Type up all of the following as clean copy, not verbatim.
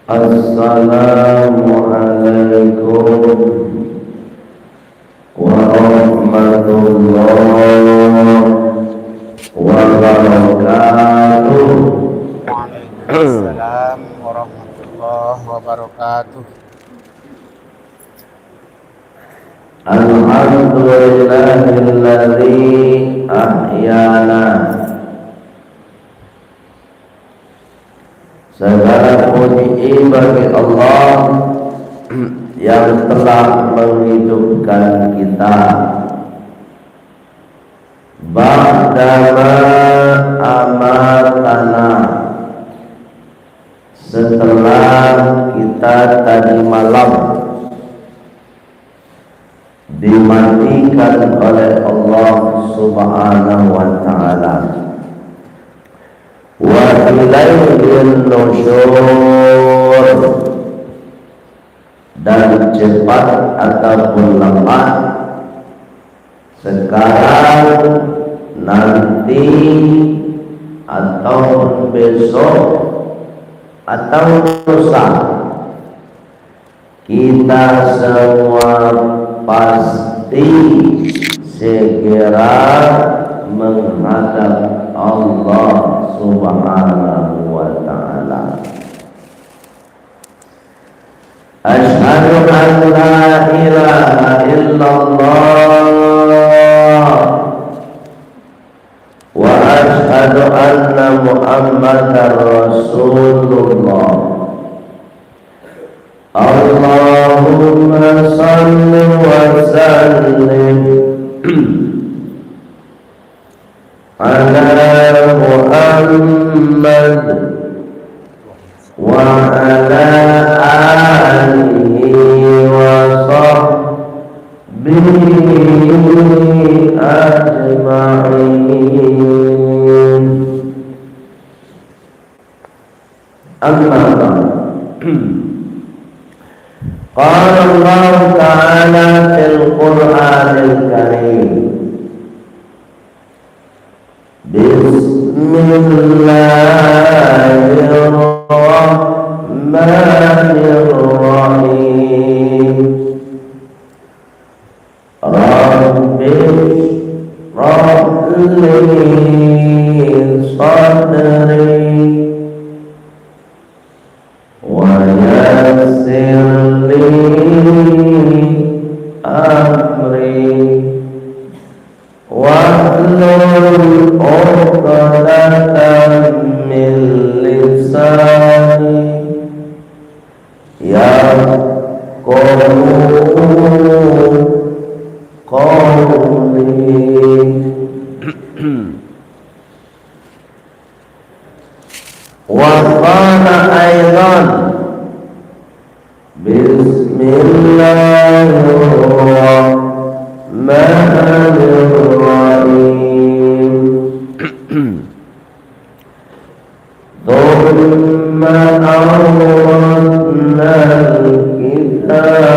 Assalamualaikum warahmatullahi wabarakatuh. Waalaikumsalam warahmatullahi wabarakatuh. Alhamdulillahilladzi ahyana. Segala puji bagi Allah yang telah menghidupkan kita ba'dama amatana, setelah kita tadi malam dimatikan oleh Allah Subhanahu wa ta'ala. Wa ilaihil nusyur, dan cepat ataupun lambat, sekarang, nanti, atau besok, atau lusa, kita semua pasti segera menghadap Allah Subhanahu wa ta'ala. Asyhadu an la ilaha illallah wa asyhadu anna Muhammadar Rasulullah. Allahumma salli wa sallim ala Muhammad wa ala alihi wa sahbihi ajma'in. Amma ba'd. Qala Allah Ta'ala fil Qur'anil Karim, Bismillahirrahmanirrahim. Rabbi Rabli sadri wa yassir li amri wahlul 'uqdatam min lisani yafqahu qawli. Wa qala aidan Bismillahirrahmanirrahim. Thumma awratna al-kitab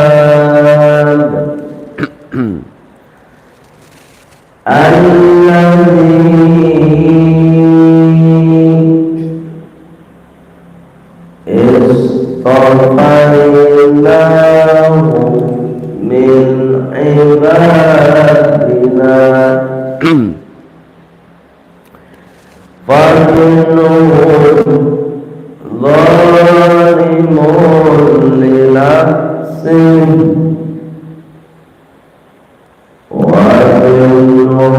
istafainahu min ibadina faminhum zalimun li nafsihi wa minhum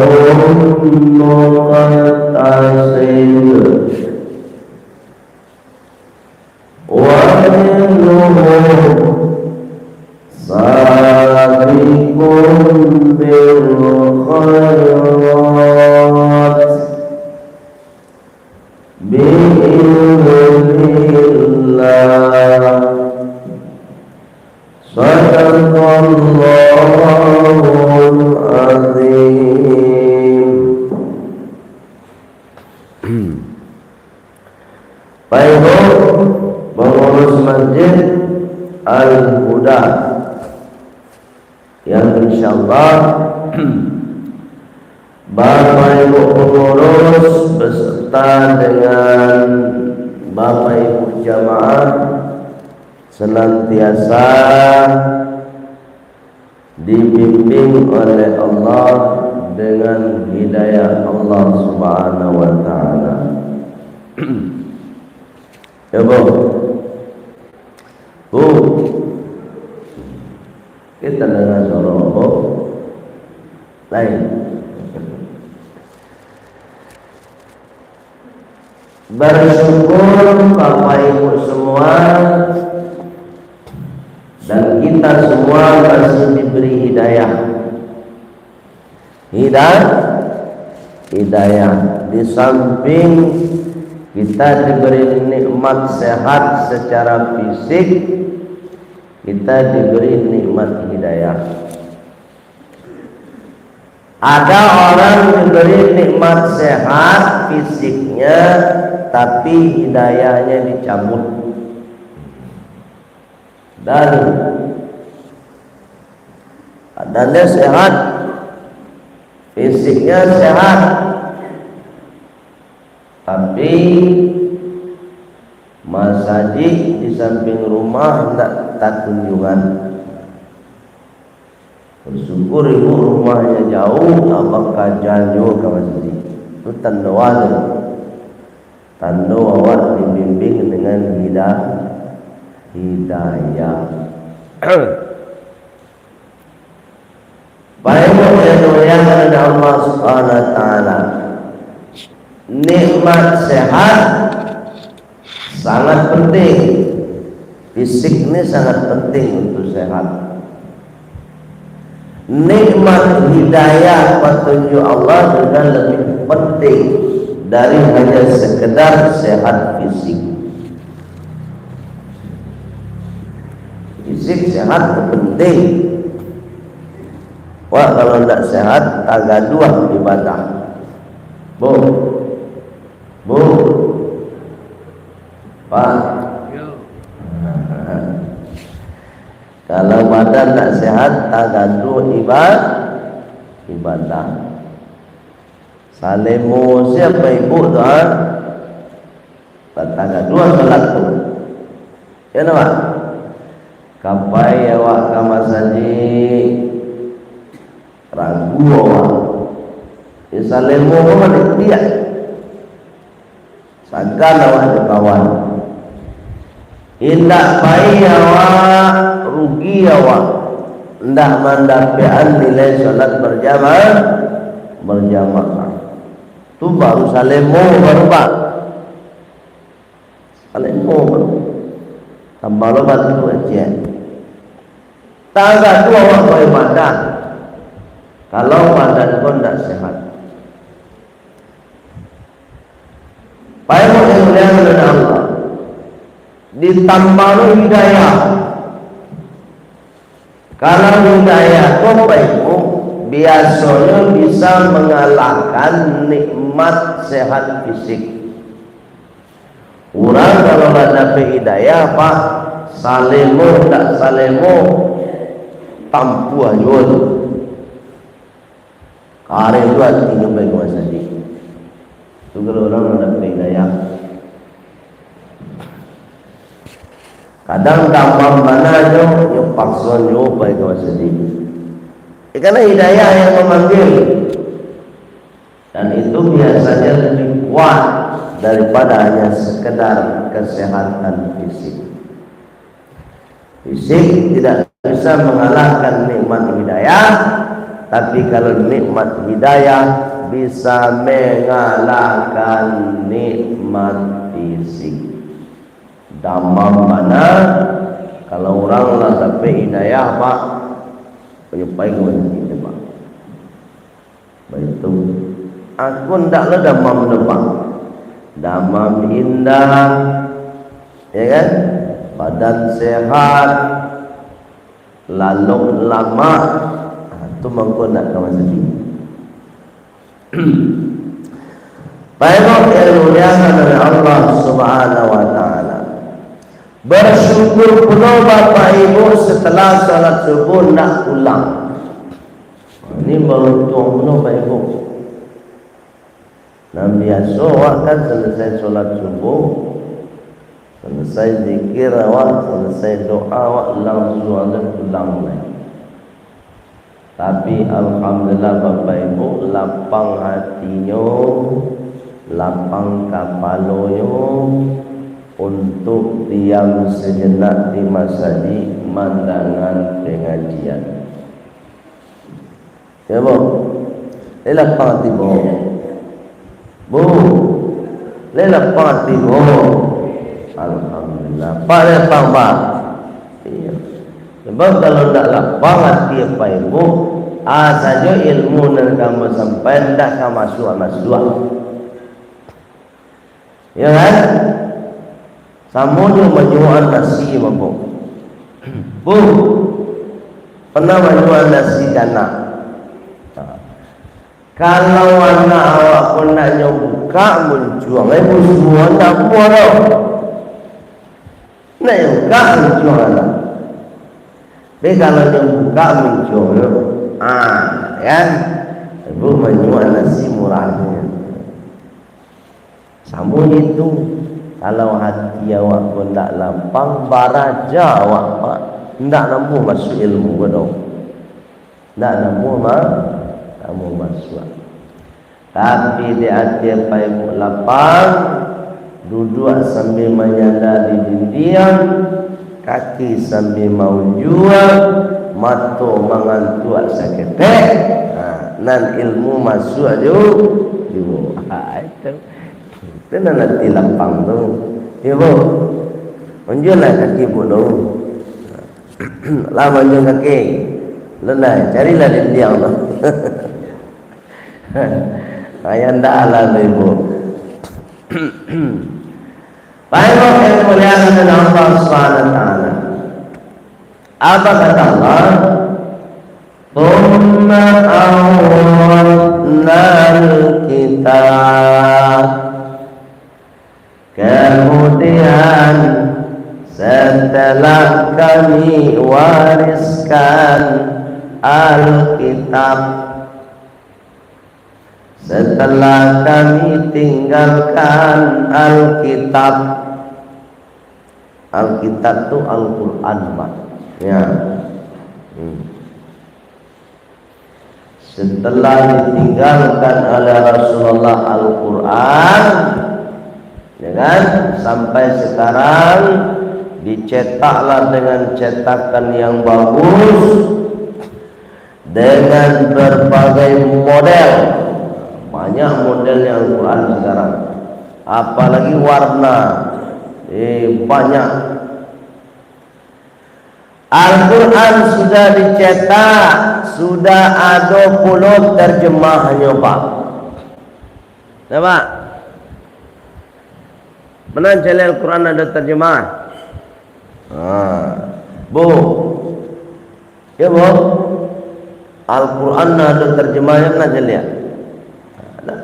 muqtasid wa minhum sabiqun bil khairat bi'idznillah. Sadaqallahul azim. Baik, pengurus masjid Al-Huda yang insyaallah Bapak Ibu pengurus beserta dengan Bapak Ibu jamaah senantiasa dibimbing oleh Allah dengan hidayah Allah Subhanahu wa taala. Ya Bu, kita dengar suara Bu lain. Bersyukur Bapak Ibu semua dan kita semua masih diberi hidayah. Hidayah di samping kita diberi nikmat sehat secara fisik, kita diberi nikmat hidayah. Ada orang diberi nikmat sehat fisiknya, tapi hidayahnya dicabut. Dan badannya sehat, fisiknya sehat, tapi masjid di samping rumah tidak tak kunjungan. Bersyukur ibu rumahnya jauh, apakah jauh ke masjid. Itu tanda wajib, tanda awak dibimbing dengan hidayah. Baik yang dimuliakan oleh Allah Subhanahu wa taala, nikmat sehat sangat penting. Fisik ini sangat penting untuk sehat. Nikmat hidayah petunjuk Allah juga lebih penting dari hanya sekedar sehat fisik. Fisik sehat penting. Wah, kalau tidak sehat agak dua ibadah. Bu, Pak. Kalau badan tak sehat, tak gaduh ibadah. Salemu siapa ibu tu? Tak gaduh salat tu. Ya nama? Kapai awak kamasaji ragu awak. Salemu mana dia? Sagan awak kawan. Indah baik awak, rugi awak, hendak mendapatkan nilai salat berjamaah. Tu baru salemu baru Pak. Salemu baru. Tambah lebat tu aja. Tak tu awak boleh makan. Kalau badan pun tak sehat. Baik yang mulia oleh Allah. Ditambah hidayah. Kalau hidayah itu biasanya bisa mengalahkan nikmat sehat fisik. Orang kalau ada hidayah Pak, salemu tak salemu tampu aja tu. Kare itu artinya baik masjid. Itu kalau orang ada hidayah. Kadang damam mana yang paksa nyoba itu masjid. Karena hidayah yang memanggil, dan itu biasanya lebih kuat daripada hanya sekedar kesehatan fisik. Fisik tidak bisa mengalahkan nikmat hidayah, tapi kalau nikmat hidayah bisa mengalahkan nikmat fisik. Damam mana kalau orang lah sampai hidayah Pak, penyepai kita Pak. Baik itu, aku ndaklah damam depan, damam indah, ya kan? Badan sehat, lalu lama, itu mangko nak kawan sedih. Baik yang dimuliakan oleh Allah Subhanahu wa taala. Bersyukur pula Bapak Ibu setelah salat subuh nak pulang. Ini baru tuang pula Bapak Ibu. Dan biasa kan selesai salat subuh Selesai zikir awak, selesai doa awak, langsung ada pulang lagi. Tapi alhamdulillah Bapak Ibu, lapang hatinya, lapang kapalnya untuk diam sejenak di masjid mandangan pengajian. Ya Bu, ini lapang hati Bu. Bu, ini lapang hati Bu. Alhamdulillah. Pak lapang Pak. Iya. Sebab kalau tak lapang hati apa Ibu, saja ilmu yang kamu sampai tak kamu masuk. Ya kan? Sama dia menjual nasi Bu. Bu, pernah menjual nasi dana. Kalau anak awak pun nak buka menjual, ibu semua tak boleh. Nak buka menjual anak. Tapi kalau dia buka menjual, kan? Ibu menjual nasi murahnya. Sama itu. Kalau hati awak pun tak lapang, baraja awak Pak. Tak nampu masuk ilmu kedau. Tak nampu masuk. Tapi di hati apa yang lapang, duduk sambil menyandar di dinding, kaki sambil mau jual, mata mengantuk seketek. Nan ilmu masuk juga. Itu nanti lapang tu. Ibu, menjuallah kaki ibu tu. Lama menjual kaki. Lenai, carilah dia tu. Ayah ndak lah ibu. Baik, yang muliakan oleh Allah Subhanahu wa taala. Apa kata Allah? Thumma awratna al-kitab. Kemudian setelah kami wariskan Alkitab, setelah kami tinggalkan Alkitab. Alkitab itu Al-Quran Pak. Ya. Setelah ditinggalkan oleh Rasulullah Al-Quran, ya kan, sampai sekarang dicetaklah dengan cetakan yang bagus, dengan berbagai model. Banyak model yang Al-Quran sekarang, apalagi warna, banyak. Al-Quran sudah dicetak, sudah ada puluh terjemahnya Pak. Ya Pak, mana cari Al-Quran ada terjemah? Bu, ya Bu, Al-Quran ada terjemahnya mana cari? Ada.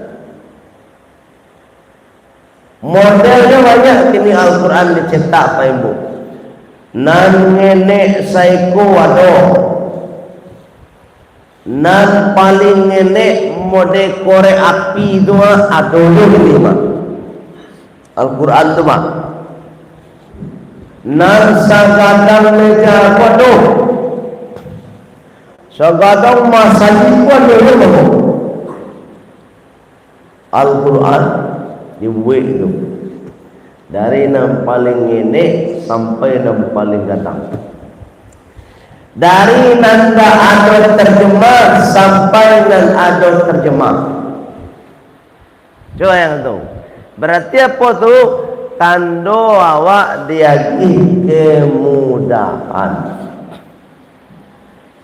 Modelnya banyak kini Al-Quran dicetak Pak Ibu. Nan ngenek saiku wado, nan paling ngenek mode korek api itu adolo ini Pak. Al-Quran itu Pak. Nan sagadang meja wado, sagadang masjid wado itu Al-Quran dibuat itu. Dari yang paling ini sampai yang paling datang. Dari nanda ada terjemah sampai nan ada terjemah. Coba yang tu. Berarti apa tu? Tando awak diagih kemudahan.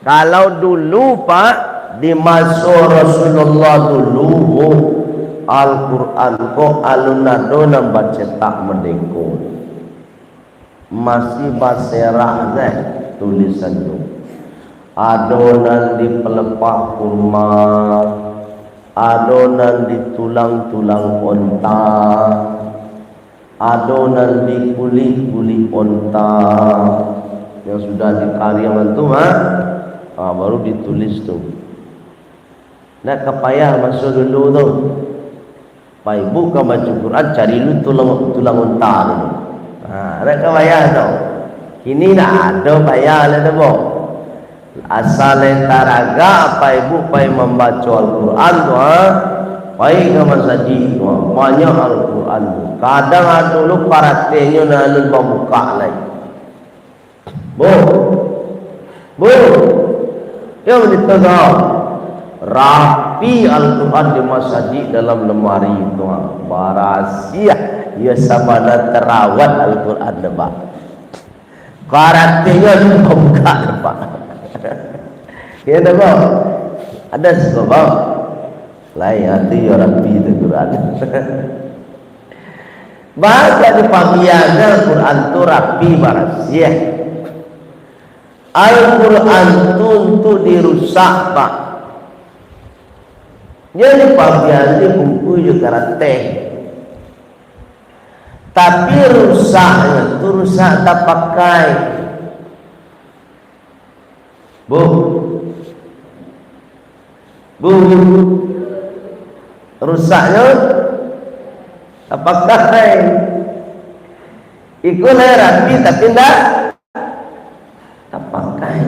Kalau dulu Pak, di masa Rasulullah dulu, Al-Quran ko alunado nang bacetak merdeka. Masih baserah tulisan tu. Adonan di pelepah kurma, adonan di tulang-tulang onta, adonan di kulit-kulit onta yang sudah dikaryakan tu baru ditulis tu. Nak kepayah masuk dulu tu. Baik, buka baca Quran, cari lu tulang unta dulu. Ada ke bayar tu. Kini dah ada bayar le tu. Asal taraga apa ibu pai membaca Al-Quran tu pai ke masjid tu banyak Al-Quran tu. Kadang ada dulu paratenya nak buka lagi. Bu. Yang ditegur rapi Al-Quran di masjid dalam lemari itu barasia ia sabana terawat Al-Quran depan karatenya buka depan ya depan ada sebab lain hati ya rapi itu Quran baca di pagi Al-Quran itu rapi barasia Al-Quran itu untuk dirusak pak. Jadi bagian di buku juga karate. Tapi rusaknya itu rusak tak pakai. Bu. Rusaknya tak pakai. Ikutlah rapi tapi tak pakai.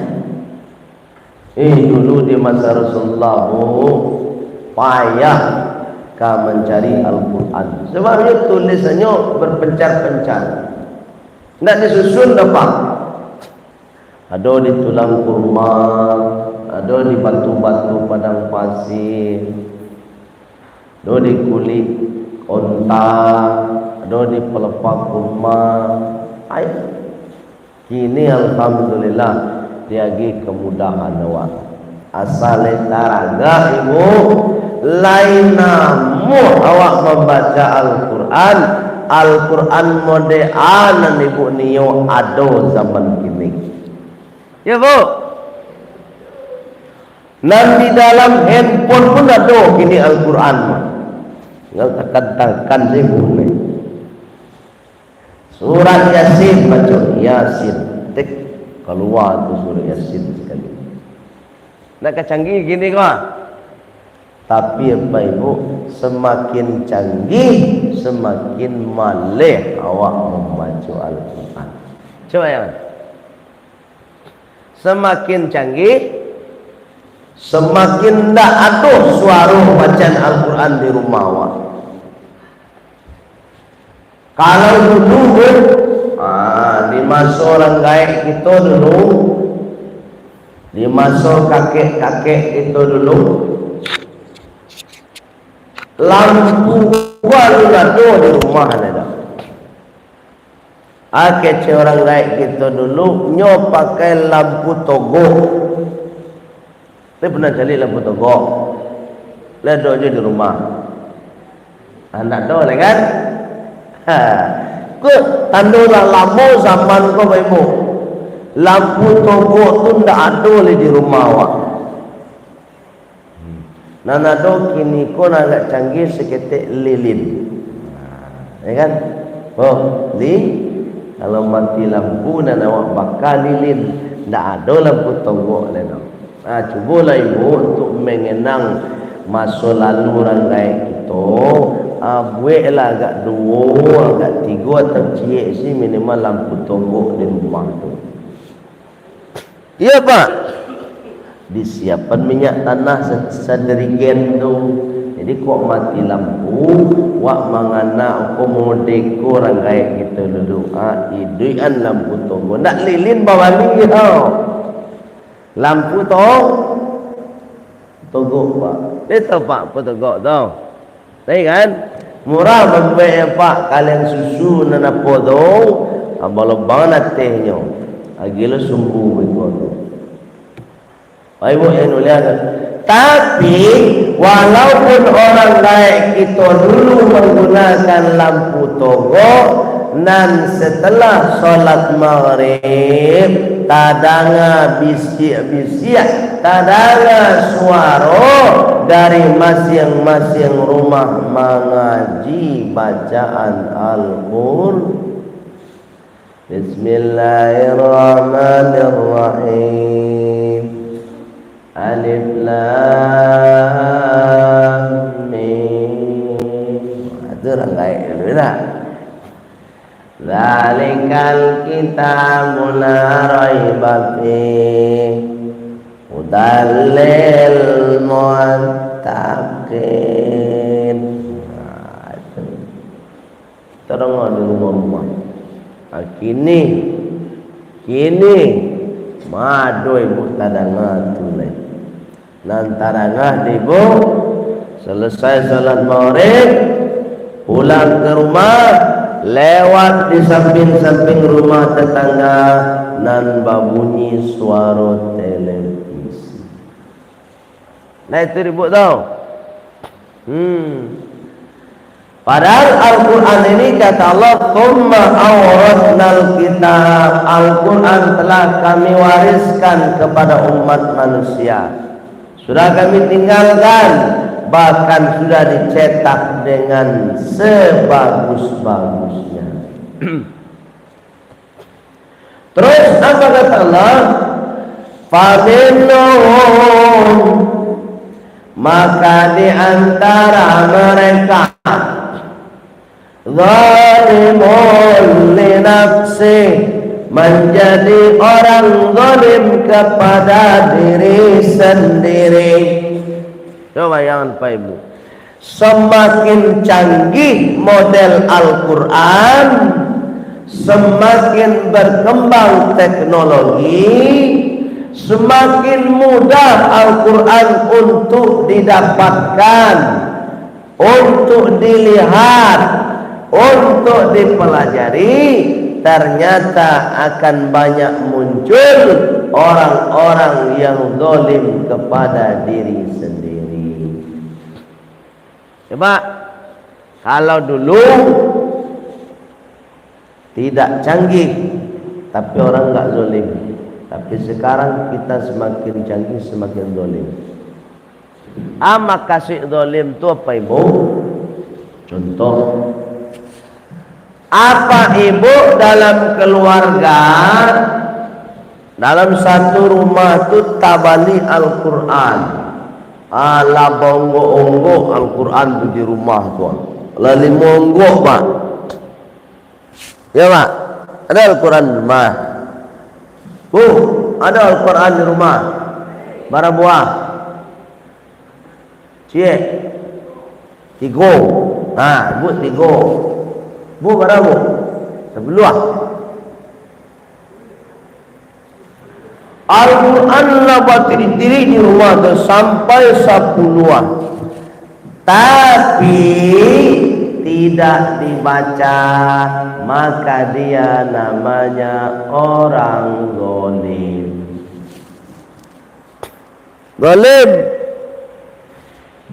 Dulu di masa Rasulullah payah mencari Al-Quran. Sebabnya tulisannya berpencar-pencar. Tidak disusun dapat. Ada di tulang kurma, ada di batu-batu padang pasir, ada di kulit onta, ada di pelepah kurma. Kini alhamdulillah diagi kemudahan awak. Asal taraga ibu lain namu awak membaca Al-Quran. Al-Quran modean ibu niyo ado zaman kini. Ya bu. Nanti dalam handphone pun ada kini Al-Quran. Nggak katakan ibu ni. Surat Yasin baca Yasin. Tik keluar tu surat Yasin sekali. Nak canggih gini kau. Tapi apa ibu, semakin canggih, semakin malih awak membaca Al-Quran. Coba ya. Semakin canggih, semakin tak ada suara bacaan Al-Quran di rumah awak. Kalau dulu, di masa orang gaib kita dulu, di masa kakek-kakek kita dulu, lampu baru ada di rumah ada. Kece orang gaib kita dulu, nyo pakai lampu togo. Dia pernah cari lampu togo. Ledo je di rumah. Anak do le kan? Ku tandolah lama zaman kau ibu. Lampu togo tu ndak ada le di rumah awak. Nana do kini ko agak canggih seketik lilin. Ya kan? Oh, kalau mati lampu dan awak bakal lilin, ndak ada lampu togo le no. Cubalah ibu untuk mengenang masa lalu orang gaib kita. Buatlah agak 2, agak 3 atau cik si minimal lampu tombok di rumah tu. Iya pak. Disiapkan minyak tanah sederigen tu. Jadi kok mati lampu, wak mangana aku mau dekor orang gaib kita dulu. Iduan lampu tombok. Nak lilin bawa lagi tau. Lampu togok pak. Dia tahu pak apa togok tau. Tahu kan? Murah bagi pak kalian susu nana podong. Abalobang natehnya. Agilo sumbu begitu. Ibu yang nulian. Tapi walaupun orang gaib kita dulu menggunakan lampu togok, dan setelah solat maghrib tadanga bisik-bisik, tadanga suara dari masing-masing rumah mengaji bacaan Al-Qur'an. Bismillahirrahmanirrahim. Alif lam mim. Itu orang gaib dulu lah. Zalika Zalikal kitabun la raiba fihi hudal lil muttaqin. Terang di rumah. Kini madoi bu tadangah tulai. Nantarangah dibu selesai salat maghrib pulang ke rumah, lewat di samping-samping rumah tetangga nan babunyi suara televisi. Nah itu ribut tau. Padahal Al-Quran ini kata Allah, "Tsumma awratnal kitab." Al-Quran telah kami wariskan kepada umat manusia. Sudah kami tinggalkan, bahkan sudah dicetak dengan sebagus-bagusnya. Terus apa kata Allah? Faminhum, maka di antara mereka zalimun li nafsi, menjadi orang zalim kepada diri sendiri. Coba bayangkan Pak Ibu, semakin canggih model Al-Quran, semakin berkembang teknologi, semakin mudah Al-Quran untuk didapatkan, untuk dilihat, untuk dipelajari. Ternyata akan banyak muncul orang-orang yang zalim kepada diri sendiri. Coba kalau dulu tidak canggih tapi orang enggak zalim, tapi sekarang kita semakin canggih semakin zalim. Kasih zalim itu apa Ibu? Contoh, apa Ibu dalam keluarga, dalam satu rumah itu tabali Al-Quran, ala bonggo-onggo Al-Quran itu di rumah tuan, lali monggo Pak, ya Pak, ada Al-Quran di rumah, Bu, ada Al-Quran di rumah, bara buah, cie, tigo, nah Bu tigo. Bu berapa Bu? Sebelah. Al-Quran lah berdiri di rumah tu sampai 10-an. Tapi tidak dibaca, maka dia namanya orang zalim. Zalim.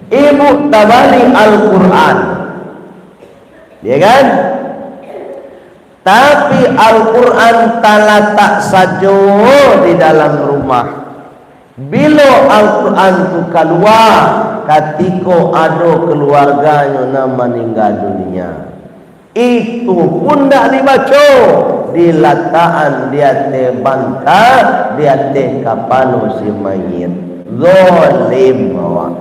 Ibu tabali Al-Quran, ya kan? Tapi Al-Quran tak saja di dalam rumah. Bila Al-Quran itu keluar, ketika ada keluarganya nak meninggal dunia, itu pun tak dibaca. Dilataan dia bangka, dia kapano si mayit. Zalim awak.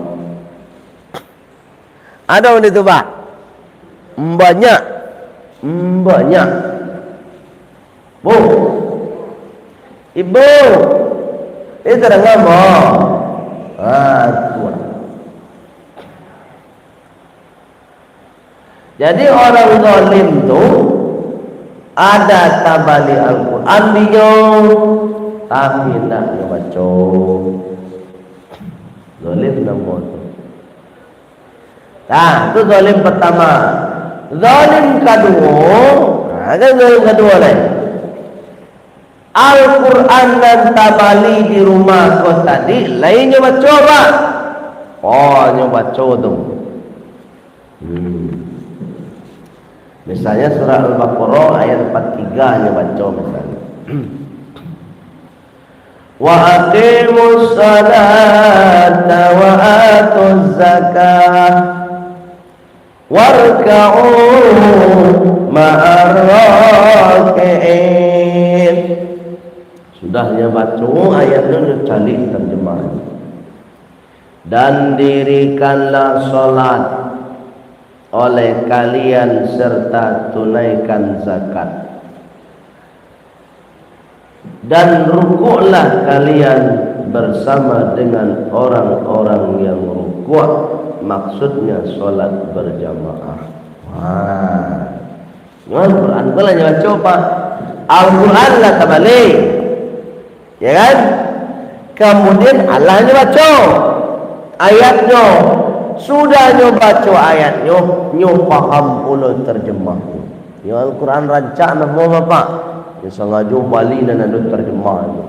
Ada orang itu Pak? Banyak. Bu, Ibu, itu terang apa? Tuan. Jadi orang zalim tu ada tabali Al-Quran dia, tapi tak dibaca. Zalim nombor tu. Itu zalim pertama. Zalim kedua, kan zalim kedua lain. Al-Quran dan tabali di rumah kau tadi, lainnya baca apa? Oh, nyoba baca tu. Misalnya surah Al-Baqarah ayat 43 nya baca misalnya. Wa aqimus salata wa atuz zakah warka'u ma'ar raki'in. Sudahnya baca ayat itu cari terjemahan. Dan dirikanlah solat oleh kalian serta tunaikan zakat. Dan rukuklah kalian bersama dengan orang-orang yang rukuk, maksudnya solat berjamaah. Al-Quran pula jangan coba. Al-Quran lah terbalik, ya kan? Kemudian Allah baca ayatnya. Sudah nyo baca ayatnya, nyo paham pula terjemahnya. Ya Al-Quran rancak nama bapak. Ya sengaja balik dan ada terjemahnya.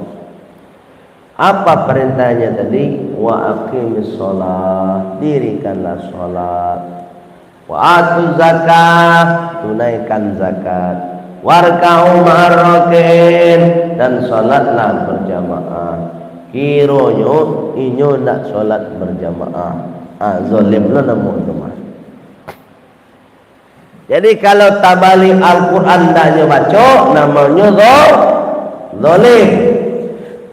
Apa perintahnya tadi? Wa aqimis shalah, dirikanlah salat. Wa atuz zakat, tunaikan zakat. Warka'u ma'ar rakin, dan salatlah berjamaah. Kironyo inyo nak salat berjamaah. Zalimlah nama teman. Jadi kalau tabalik Al-Quran tak baca, namanya zalim.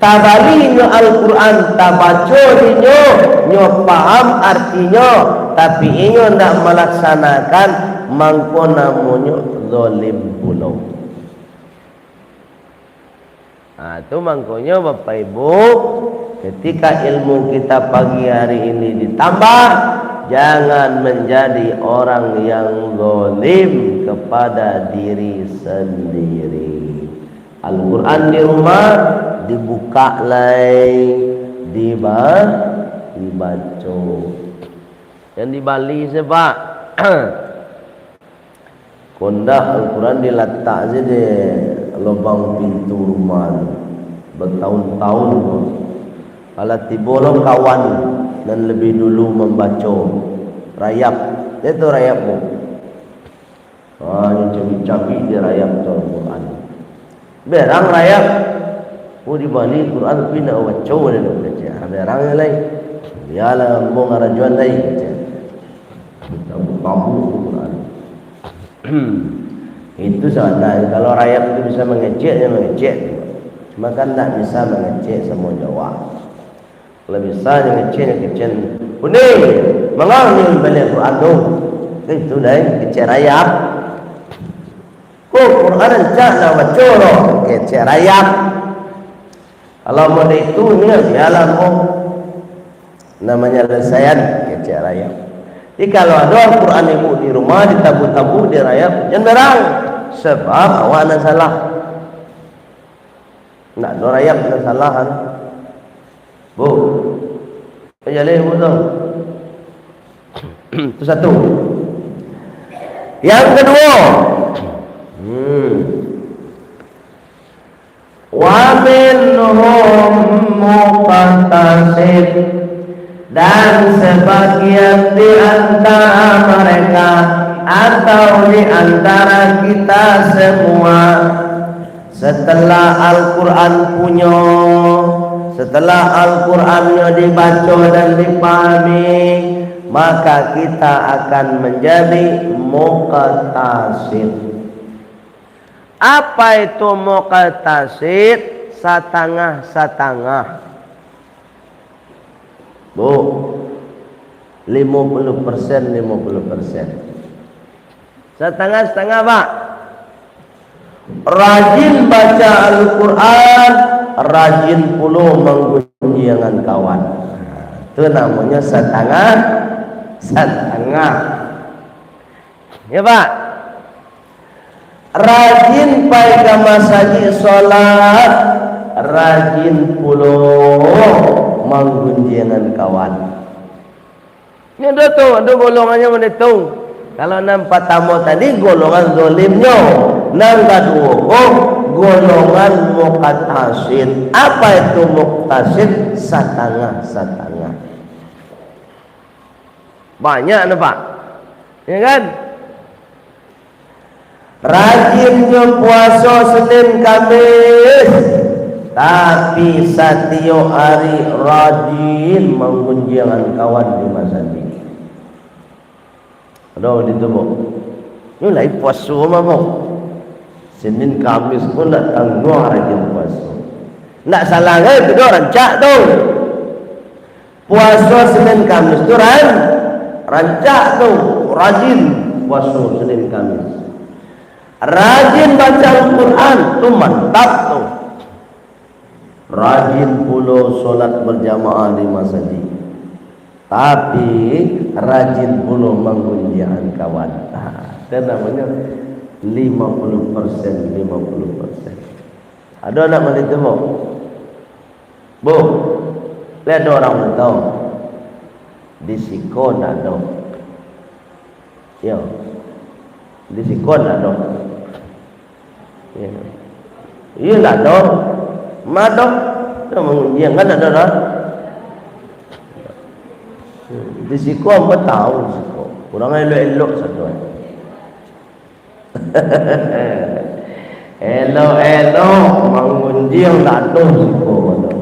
Tabaliknya Al-Quran tak baca nyo paham artinya, tapi inyo nak melaksanakan, mangko namanya zalim pula. Itu mangkonya Bapak Ibu, ketika ilmu kita pagi hari ini ditambah, jangan menjadi orang yang zalim kepada diri sendiri. Al-Quran di rumah dibuka dibaca. Yang di Bali sebab kondah Al-Quran diletak saja di lubang pintu rumah bertahun-tahun. Kalau tiba kawan dan lebih dulu membaca rayap, itu rayapmu. Yang cabi-cabi di rayap Al-Quran. Berang rayap, di Bali Quran pindah baca dia baca. Berang yang lain, biarlah mau ngarajuan lain. Kita bambu Quran. Itu sahaja. Kalau rayap itu bisa mengecek, dia mengecek. Cuma kan tak bisa mengecek semua Jawa. Kalau bisa ngecek. Unik, mengambil balik Quran tu. Itu dah kecek rayap. Quran cak nak baca loh, kecek rayap. Kalau mau itu ni biarlah mau namanya lesayan kecek rayap. Jadi kalau ada Al-Quran ibu di rumah ditabu-tabu di rayap, jangan berang. Sebab awak nak salah. Nak ada rayap nak salah kan? Bu, jadi ibu tu. Itu satu. Yang kedua, wa minhum muqtasid, dan sebagian di antara mereka atau di antara kita semua, setelah Al-Quran punya, setelah Al-Qurannya dibaca dan dipahami, maka kita akan menjadi muqtasid. Apa itu muqtasid? Setengah-setengah. Bu, 50%, 50%. Setengah-setengah Pak. Rajin baca Al-Quran, rajin pula menggunjingan kawan. Itu namanya setengah-setengah. Ya Pak. Rajin pai ke masjid solat, rajin pula menggunjingan kawan. Ini ada golongannya menentu. Kalau nampak tamu tadi golongan zalimnya, nang kedua golongan muqtasid. Apa itu muqtasid? Setengah-setengah. Banyak nampak, ya kan? Rajinnya puasa Senin Kamis, tapi setiap hari rajin menggunjingan kawan di masjid. Ada di tubuh. Ini lagi puasa apa? Senin Kamis pun nak tangguh rajin puasa. Nak salah ke? Itu rancak tu. Puasa Senin Kamis tu rancak tu, rajin puasa Senin Kamis. Rajin baca Al-Quran tu mantap tu. rajin pula solat berjamaah di masjid, tapi rajin pula mengunjang kawan. Itu namanya 50%, 50%. Ada anak mana itu, Bu? Bu, lihat ada orang tahu di Sikon ada. Ya, di Sikon ada. Ya, iya tak ada. Mana? Yang kan ada dah. Di Sikon apa tahu Sikon? Kurang elok-elok satu. Elok-elok mengunjung tak ada Sikon.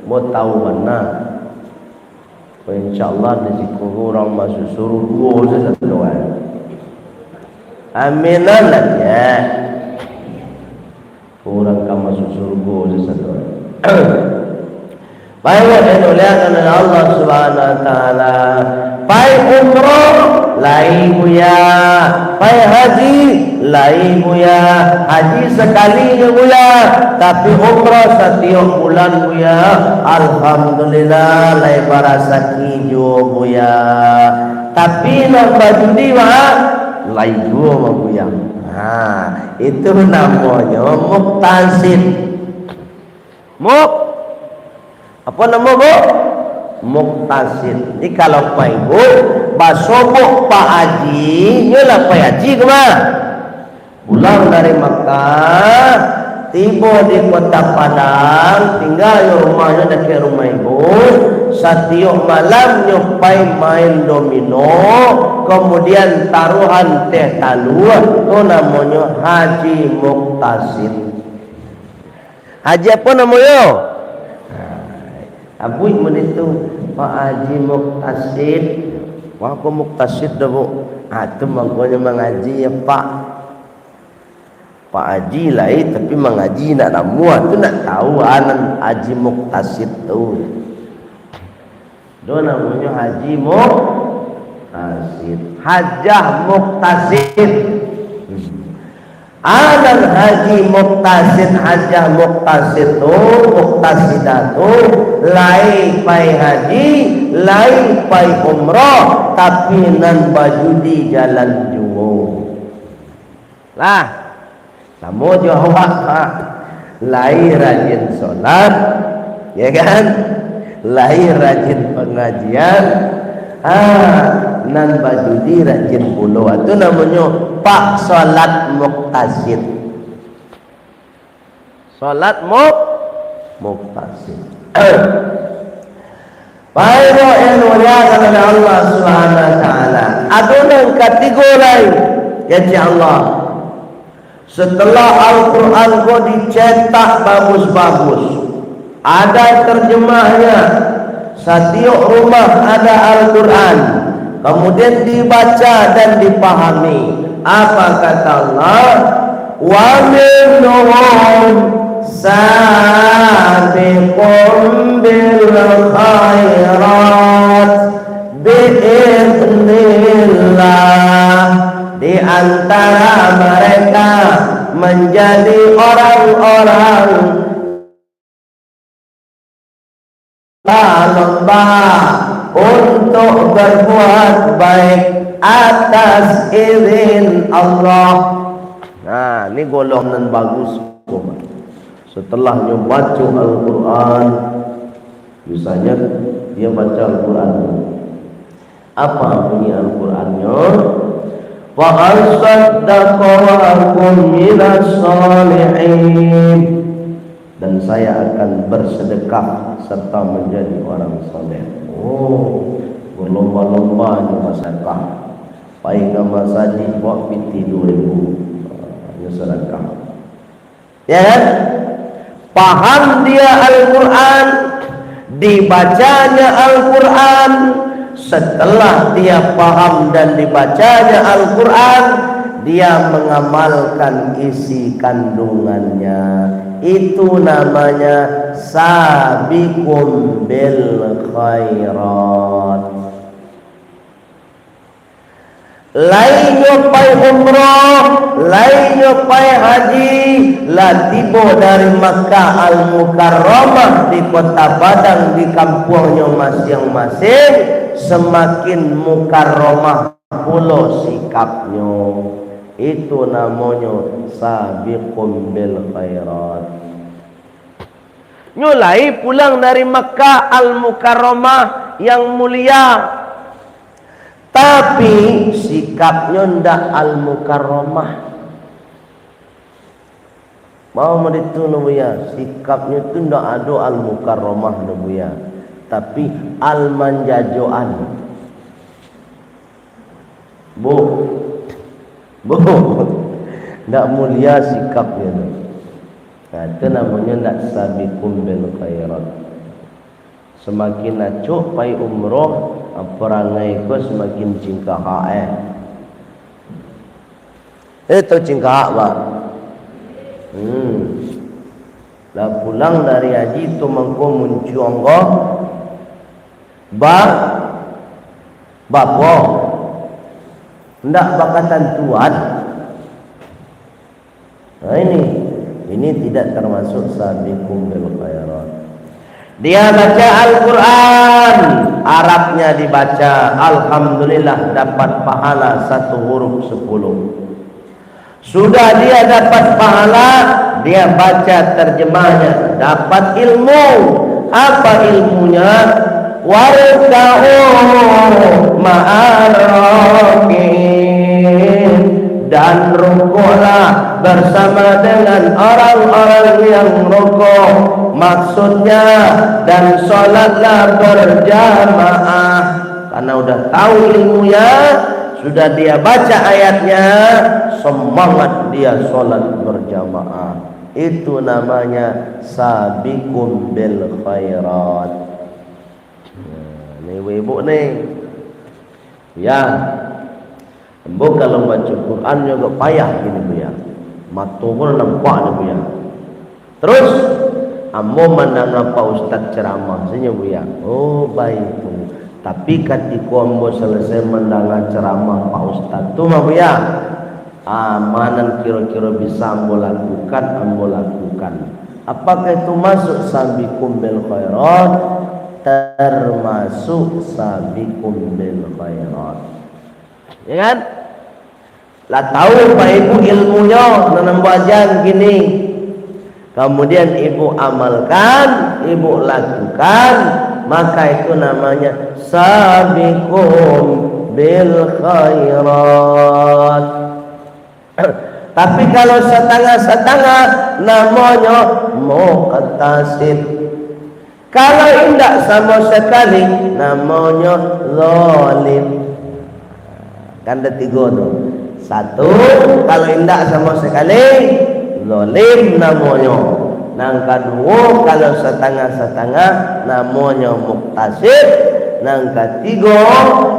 Mau tahu mana? InsyaAllah di situ orang masuk surga satu hari. Aminan aja. Orang akan masuk surga satu hari. Baik, dimuliakan oleh Allah Subhanahu Wa Taala. Baik umrah, lain buya. Baik haji, lain buya. Haji sekali je buya, tapi umrah setiap bulan buya. Alhamdulillah, lain barasa kijo buya. Tapi nak bajudi mah, lain dua buya. Itu namanya muktasid. Apa nama Bu? Muktasid. Ini kalau Pak Ibu basobok Pak Haji, nyolah Pak Haji ke mana? Pulang dari Makkah, tiba di Kota Padang, tinggal di rumahnya dekat rumah Ibu. Setiap malam nyopai main domino, kemudian taruhan teh talua. Itu namanya Haji Muktasid. Haji apa namanya? Abu itu Pak Haji Muktasid. Wah, aku Muktasid dah Bu. Itu makanya mengaji ya Pak. Pak Haji lain tapi mengaji nak namuat tu nak tahu anan Haji Muktasid tu. Dia namanya Haji Muktasid. Hajah Muktasid. Adan haji muktasid, hajah muktasid tu, muktasidah tu, lai pai haji, lai pai umrah, tapi nan bajudi jalan juo. Lah, kamu jawab lai rajin solat, ya kan? Lai rajin pengajian, nan bajudi rajin puluh. Itu namanya Pak solat muktasid. Solat muktasid. Baik yang muliakan oleh Allah Subhanahu Wa Taala. Ada kategori ya Allah. Setelah Al-Quran kau dicetak bagus-bagus, ada terjemahnya. Setiap rumah ada Al-Quran, kemudian dibaca dan dipahami. Apa kata Allah? Wa minhum sabiqun bil khairat bi'idznillah. Di antara mereka menjadi orang-orang lomba untuk berbuat baik atas izin Allah. Nah, ini golongan bagus. Setelah baca Al-Quran, misalnya dia baca Al-Quran, apa bunyi Al-Qurannya? Wa asaddaqakum minas salihin, dan saya akan bersedekah serta menjadi orang soleh. Oh, berlomba-lomba juga sedekah. Baik masjid buat piti 2000 sedekah. Ya kan? Paham dia Al-Quran, dibacanya Al-Quran. Setelah dia paham dan dibacanya Al-Quran, dia mengamalkan isi kandungannya. Itu namanya sabiqum bil khairat. lainnya pai umrah, lainnya pai haji, lah tiba dari Makkah Al-Mukarramah di kota Padang di kampungnya masing-masing, semakin mukarramah pula sikapnya. Itu namanya sabiqum bil khairat. Nyulai pulang dari Makkah Al-Mukarramah yang mulia, tapi sikapnya ndak Al-Mukarramah. Mau itu nubuya, sikapnya itu ndak ada Al-Mukarramah nubuya, tapi Al-Manjajoan. Bu, ndak mulia sikapnya. Nah, itu namanya ndak sabiqum bil khairat. Semakin acuk pai umroh, perangai ko semakin cingkah itu cingkah Pak. Lah pulang dari haji itu mengko muncuanggo bapo ndak bakatan tuan. Nah ini tidak termasuk sabiqum bil khairat. Dia baca Al-Quran, Arabnya dibaca, alhamdulillah dapat pahala 1 huruf 10. Sudah dia dapat pahala, dia baca terjemahnya, dapat ilmu. Apa ilmunya? Warka'u ma'arakin, dan rukuklah bersama dengan orang-orang yang rukuk. Maksudnya, dan sholatlah berjamaah. Karena udah tahu ilmunya, sudah dia baca ayatnya, semangat dia sholat berjamaah. Itu namanya sabiqum bil khairat. Ini ibu nih, ya, bu kalau baca Quran juga payah gini bu ya, mata pun nampak nih bu ya. Terus ambo mandang apa ustaz ceramah saja bu ya. Oh baik tu. Tapi ketika ambo selesai mendengar ceramah pak ustaz tu mah bu ya, amanan kira-kira bisa ambo lakukan, ambo lakukan. Apakah itu masuk sabiqum bil khairat? Termasuk sabiqum bil khairat. Ya kan? Lah tahu pak ibu ilmunya nanam bajan gini. Kemudian ibu amalkan, ibu lakukan, maka itu namanya sabiqum bil khairat. Tapi kalau setengah-setengah namanya muqtasid. Kalau tidak sama sekali namanya zalim. Kan ada 3 tu. 1, kalau tidak sama sekali zalim namanya. Yang kedua, kalau setengah-setengah namanya muqtasid. Yang ketiga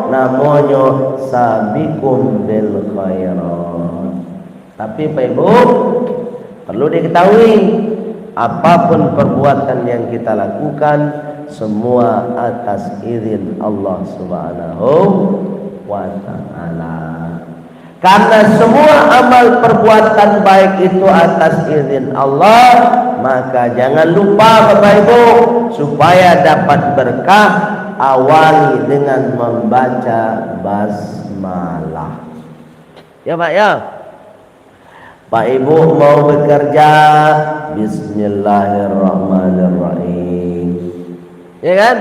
namanya sabiqum bil khairat. Tapi Pak Ibu perlu diketahui, apapun perbuatan yang kita lakukan semua atas izin Allah Subhanahu wa taala. Karena semua amal perbuatan baik itu atas izin Allah, maka jangan lupa Bapak Ibu, supaya dapat berkah, awali dengan membaca basmalah. Ya Pak ya. Pak Ibu mau bekerja, bismillahirrahmanirrahim. Ya kan?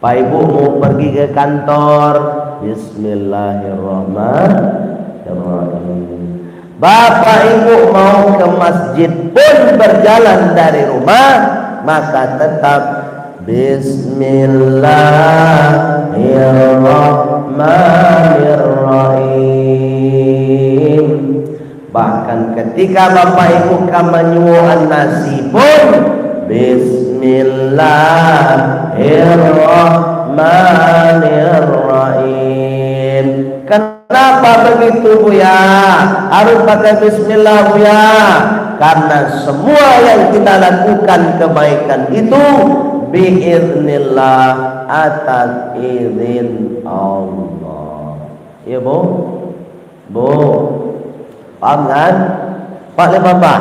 Pak Ibu mau pergi ke kantor, bismillahirrahmanirrahim. Bapak Ibu mau ke masjid pun berjalan dari rumah, maka tetap bismillahirrahmanirrahim. Bahkan ketika Bapak Ibu kamanyuan nasi pun bismillahirrahmanirrahim. Kenapa begitu Bu ya? Harus pakai bismillah Bu ya. Karena semua yang kita lakukan kebaikan itu biiznillah, atas izin Allah. Ya Bu? Bu, paham kan? Pak Bapak,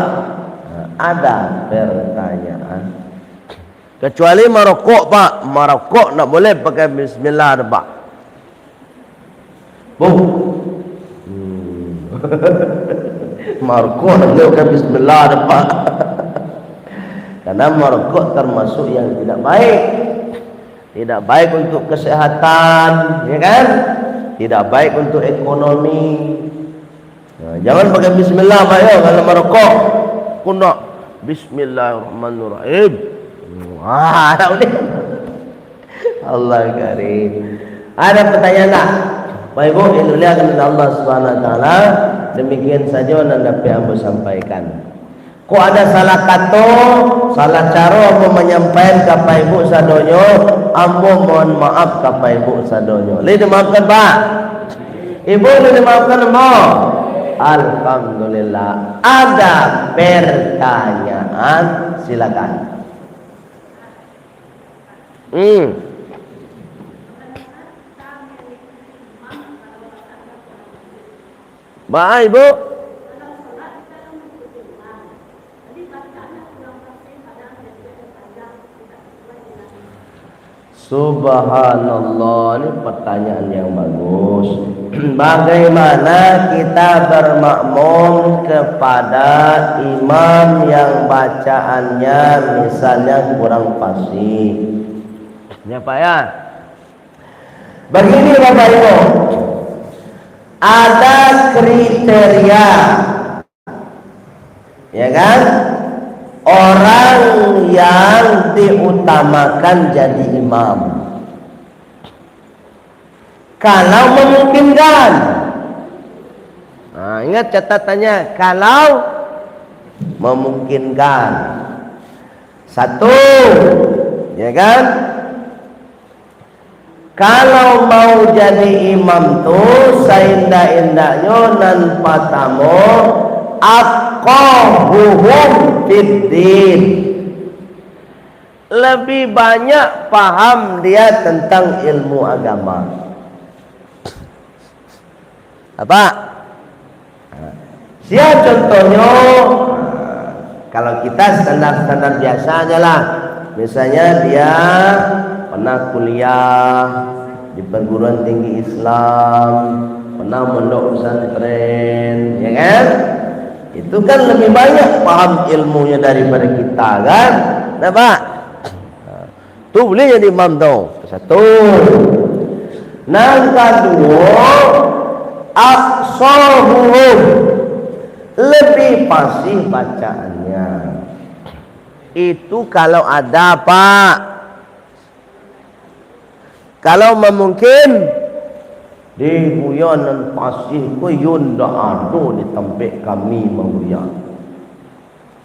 ada pertanyaan. Kecuali merokok Pak, merokok nak boleh pakai bismillah ada Pak. Bu, merokok nak boleh pakai bismillah ada Pak. Karena merokok termasuk yang tidak baik. Tidak baik untuk kesehatan, ya kan? Tidak baik untuk ekonomi. Nah, jangan pakai bismillah Pak ya kalau merokok. Kuna bismillahirrahmanirrahim. Wah, Allah karim. Ada pertanyaan tak? Baik Ibu, yang dimuliakan oleh Allah Subhanahu wa taala, demikian saja yang dapat ambo sampaikan. Kok ada salah kata, salah cara ambo menyampaikan kepada Ibu sadonyo, ambo mohon maaf kepada Ibu sadonyo. Boleh dimaafkan Pak? Ibu boleh dimaafkan ambo? Alhamdulillah. Ada pertanyaan, silakan. Baik Ibu. Subhanallah, ini pertanyaan yang bagus. Bagaimana kita bermakmum kepada imam yang bacaannya misalnya kurang fasih? Ya Pak ya. Begini Bapak Ibu, ada kriteria, ya kan? Orang yang diutamakan jadi imam kalau memungkinkan. Nah, ingat catatannya, kalau memungkinkan. Satu, ya kan? Kalau mau jadi imam tuh seindah-indahnya nan patamo aqahuhum fiddin, lebih banyak paham dia tentang ilmu agama. Apa? Siapa contohnya? Kalau kita standar-standar biasa aja lah. Misalnya dia pernah kuliah di perguruan tinggi Islam, pernah mondok pesantren, ya kan? Itu kan lebih banyak paham ilmunya daripada kita kan? Nah Pak, tu boleh jadi imam tu. Satu. Yang kedua, aqsahuhum, lebih fasih bacaannya. Itu kalau ada Pak. Kalau memungkin di buyanan pasih ko yun dah ada di tempat kami membuya.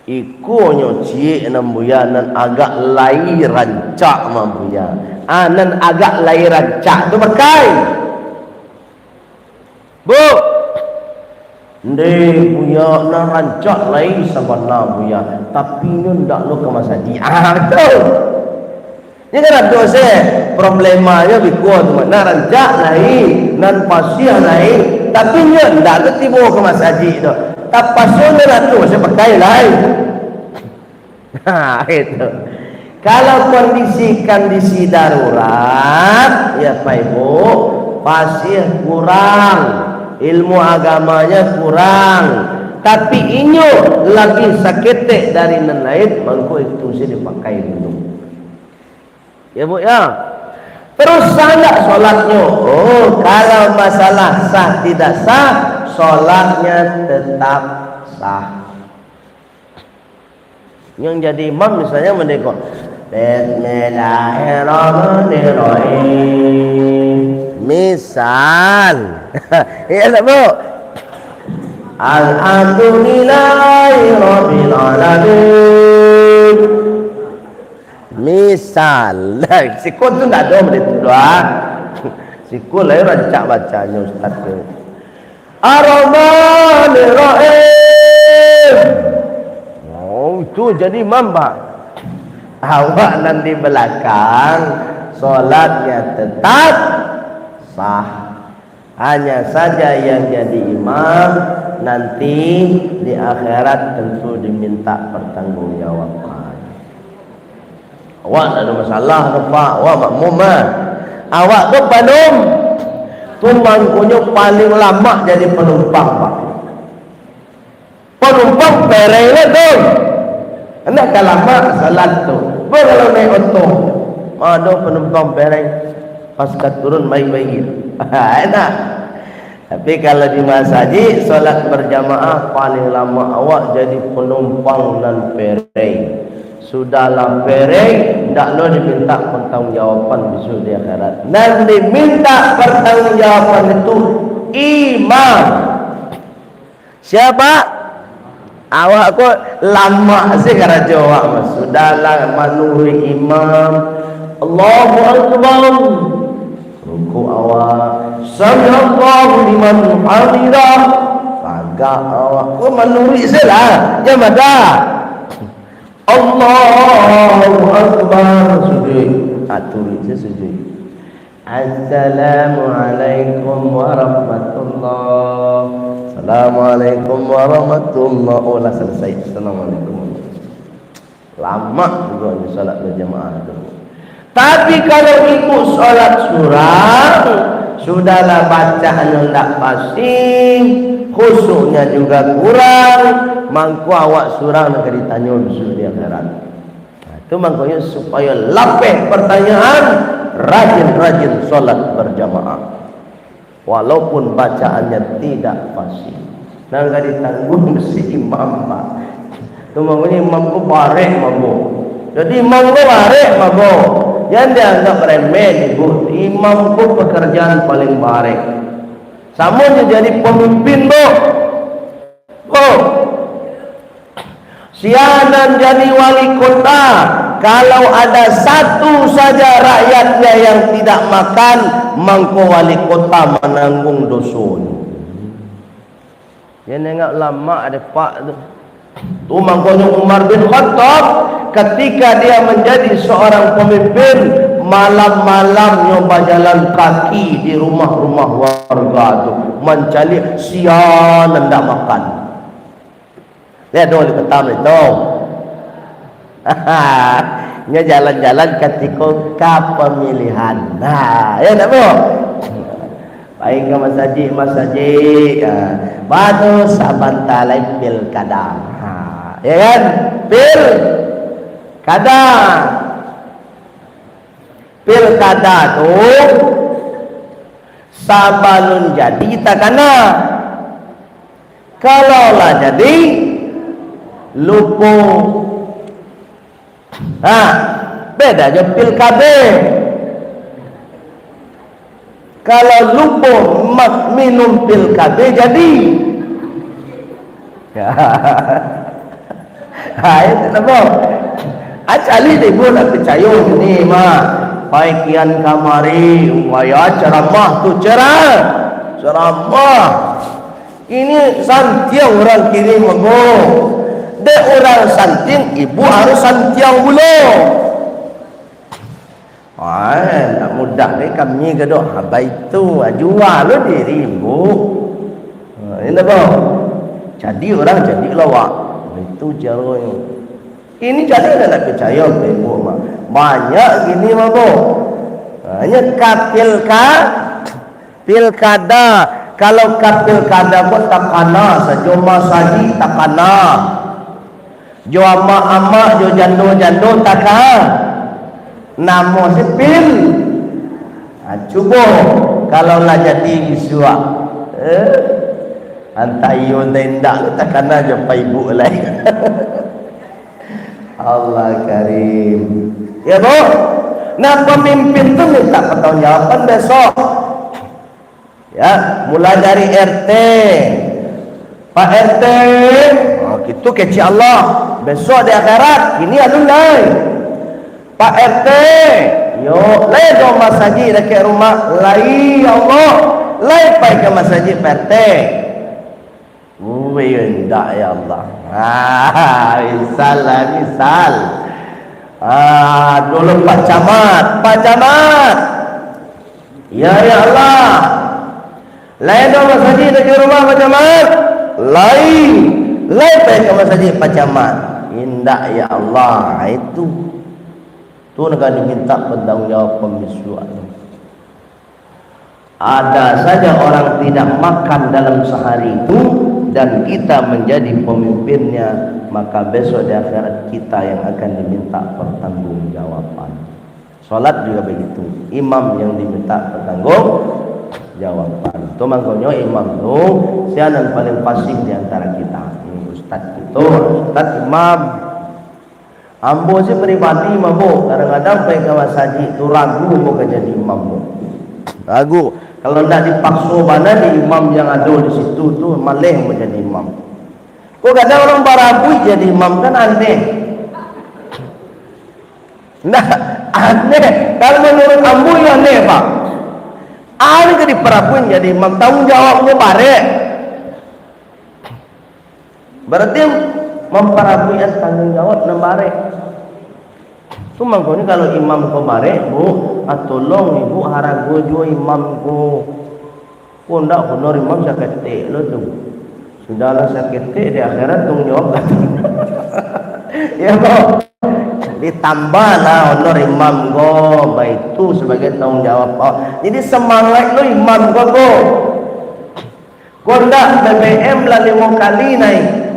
Ikonya cik nan buyanan agak lai rancak membuya. Anan agak lai rancak tu pakai. Bu. Ndek buya nan rancak lai sabana buya. Tapi nun dak lo ke masjid. Tu. Ini kan ada problemanya bikuan tu nak rancak naik, nan pasir naik, tapi dia tidak ketibu ke masjid tu. Tak pasir dia tu saya pakai lain. Itu. Kalau kondisi darurat, ya Pak Ibu, pasir kurang, ilmu agamanya kurang, tapi inyo lagi sakit dari nan lain, mangko itu saya dipakai dulu. Ya Bu ya. Terus sah tak solatnya? Oh, kalau masalah sah tidak sah, solatnya tetap sah. Yang jadi imam misalnya mendekor Bismillahirrahmanirrahim. Misal, ya tak Bu? Alhamdulillahirabbil alamin. Misal, sikut tu tak ada boleh doa. Sikut lah rancak bacanya Ustaz tu. Ar-Rahmanir-Rahim. Oh, tu jadi imam Pak. Awak nanti belakang, solatnya tetap sah. Hanya saja yang jadi imam nanti di akhirat tentu diminta pertanggungjawaban. Awak tak ada masalah tu Pak, awak makmum lah. Awak tu panum, tu mangkunya paling lama jadi penumpang Pak. Penumpang pereng lah tu. Hendak kan lama salat tu. Kalau naik oto, ada penumpang pereng, pas turun baik-baik. Enak. Tapi kalau di masjid solat berjamaah paling lama awak jadi penumpang dan pereng. Sudahlah pereng, ndaklah diminta pertanggungjawaban besok di akhirat. Dan diminta pertanggungjawaban itu imam. Siapa? Awak kok lama sih cara jawab mas. Sudahlah menuhi imam. Allahu Akbar. Ruku awak. Sami'allahu liman hamidah. Agak awak kok menuhi salah. Jangan ada. Allahu Akbar. Sujud. Atur itu sujud. Assalamualaikum warahmatullahi. Assalamualaikum warahmatullahi. Oh lah selesai. Assalamualaikum. Lama juga ni solat berjamaah tu. Tapi kalau ikut solat surang, sudahlah bacaan tak pasti, khusyuknya juga kurang, mangku awak surang nak ditanya besok di akhirat. Itu mangkunya supaya lapeh pertanyaan, rajin-rajin solat berjamaah. Walaupun bacaannya tidak pasti, nggak ditanggung si imam Pak. Itu makanya imam ku barek mabu. Jadi imam ku barek mabu. Yang dianggap remeh ibu. Imam ku pekerjaan paling barek. Sama jadi pemimpin bu. Oh, sianan jadi wali kota. Kalau ada satu saja rakyatnya yang tidak makan, mangko wali kota menanggung dosa. Dia nengok lama ada Pak tu. Tu mangkonya Umar bin Khattab ketika dia menjadi seorang pemimpin, malam-malam nyoba jalan kaki di rumah-rumah warga tu mencari sian hendak makan. Lihat dulu pertama itu. Nya jalan-jalan ketika pemilihan. Nah, ya tak bu? Baik ke masjid. Batu saban talai pilkada. Ya kan? Pilkada tu sabalun jadi takana. Kalau lah jadi lupa. Beda je pilkada. Kalau lupa minum pilkada jadi. Itu apa? Acali dia pun nak percaya ni mah. Paikian kamari, waya ceramah tu ceramah. Ini santiang orang kiri menggo. Dek orang santing, ibu harus santiang dulu. Tak mudah ni kami kedok. Habis itu jual lo diri ibu. Ini apa? Jadi orang jadi lawak. Itu caranya. Ini jadi nak percaya ibu mah. Banyak gini mah bu. Hanya pilkada. Kalau pilkada pun tak kena. Sejumlah saji tak kena. Jo amak-amak, jo jando-jando takkan. Namo sipil. Cuba kalau lah jadi visual. Antayun tendak takkan aja ibu lain. Allah Karim. Ya bu. Nah pemimpin tu minta pertanggungjawaban besok. Ya, mulai dari RT. Pak RT, gitu kecil Allah. Besok di akhirat ini alun lain. Pak RT, yo lain dong masjid dekat rumah lain Allah. Lain pai ke masjid Pak RT. Endak ya Allah. Misal. Dulu Pak Camat. Ya Allah. Lain dong masjid di rumah macam mana? Lain baik ke masjid macam mana? Indah ya Allah. Itu tu nak diminta bertanggungjawab pemisuan. Ada saja orang tidak makan dalam sehari itu dan kita menjadi pemimpinnya, maka besok di akhirat kita yang akan diminta pertanggungjawaban. Salat juga begitu, imam yang diminta pertanggungjawaban. Itu makanya imam itu sianan paling fasih di antara kita. Ini ustaz itu, ustaz imam. Ambo sih pribadi imam bu, kadang-kadang pergi ke masjid itu ragu mau jadi imam bu. Ragu. Kalau tidak dipaksa mana di imam yang ada di situ tu malah menjadi imam. Kok kadang orang barabui jadi imam kan aneh. Nah aneh. Kalau menurut ambu yang aneh pak. Aneh ke diperapuin jadi imam, tanggung jawabnya barek. Berarti memperabui tanggung jawab dan barek. Cuma kau ni kalau imam kau barek bu, tolong ibu harago jo imam ko. Kau ndak honor imam sakete lo tu. Sudahlah sakete di akhirat tanggung jawab. Ya kau ditambahlah honor imam ko, baik itu sebagai tanggung jawab. Oh, jadi semangat lo imam ko. Kau ndak BBM lah 5 kali naik.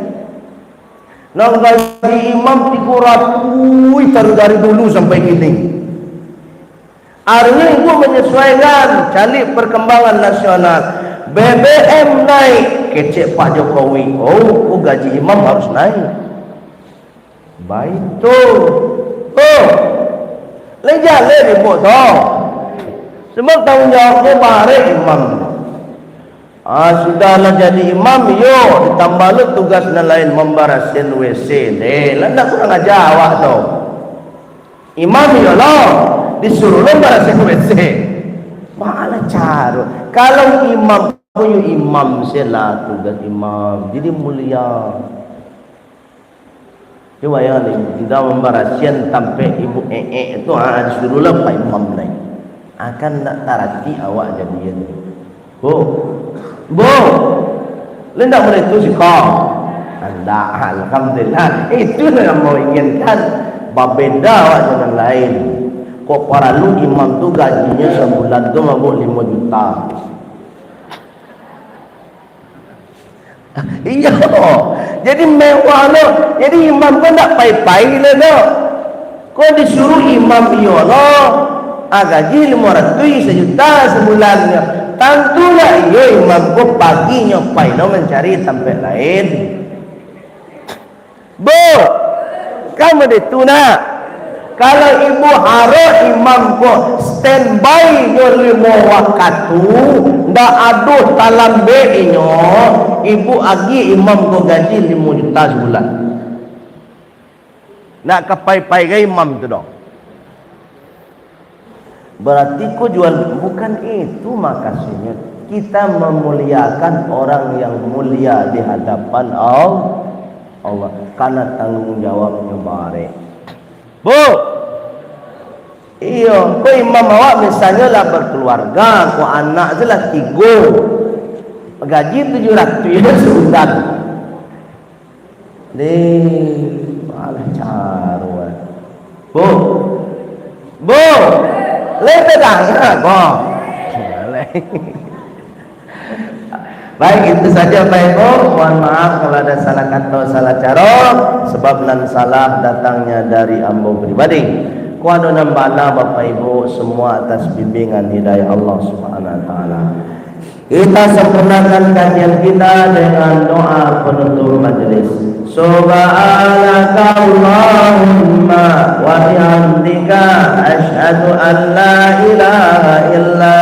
Nak gaji imam 300 dari dulu sampai kini. Artinya ibu menyesuaikan cari perkembangan nasional. BBM naik, kecek Pak Jokowi. Oh, gaji imam harus naik. Baik tu. Oh, lejar ibu tu. Sebab tanggung jawabnya bareng imam. Sudahlah jadi imam yo, ditambah lu tugas lain membarasin WC deh. Lah ndak kurang aja awak tu. Imam yo lah disuruh membarasin WC. Malah cara. Kalau imam punya imam sela tugas imam jadi mulia. Coba ya kita membarasin sampai ibu itu disuruhlah pak imam lain. Akan nak tarati awak jadi ini. Bu, lendak boleh itu sih kau. Anda, alhamdulillah. Itu yang mau inginkan. Berbeda awak dengan lain. Kok para lu imam tu gajinya sebulan tu mabuk 5 juta. Iya. Jadi mewah lo. Jadi imam kau tak pai-pai le lo. Kau disuruh imam iyo lo. Gaji 500 1 juta sebulannya. Tentulah ia imam ko pagi nyopai no mencari tempat lain. Bu, kamu dituna. Kalau ibu harus imam ko standby yo 5 waktu, ndak aduh talam beinyo, ibu agi imam ko gaji 5 juta sebulan. Nak kapai-pai ke imam tu dong. Berarti kau jual bukan itu makasihnya. Kita memuliakan orang yang mulia di hadapan Allah karena tanggung jawabnya bare. Bu, iyo, kau imam awak misalnya lah berkeluarga, kau anak je lah 3, gaji 700 ya sebulan. Malah cara. Bu. Lepas dah, baik itu saja Pak Ibu. Mohon maaf kalau ada salah kata, salah cara, sebab nan salah datangnya dari ambo pribadi. Kuado nambala Bapak Ibu semua atas bimbingan hidayah Allah Subhanahu Wa Taala. Kita sempurnakan kajian kita dengan doa penutup majelis. Subhanaka Allahumma wa bihamdika asyhadu an la ilaha illa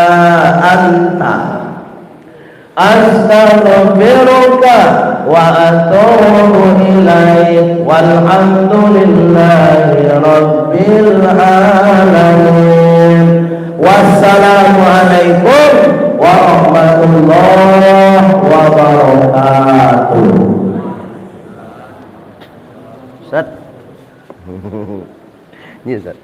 anta astaghfiruka wa atubu ilaik walhamdulillahi rabbil alamin. Wassalamualaikum warahmatullahi wabarakatuh. Ustaz. Ni Ustaz.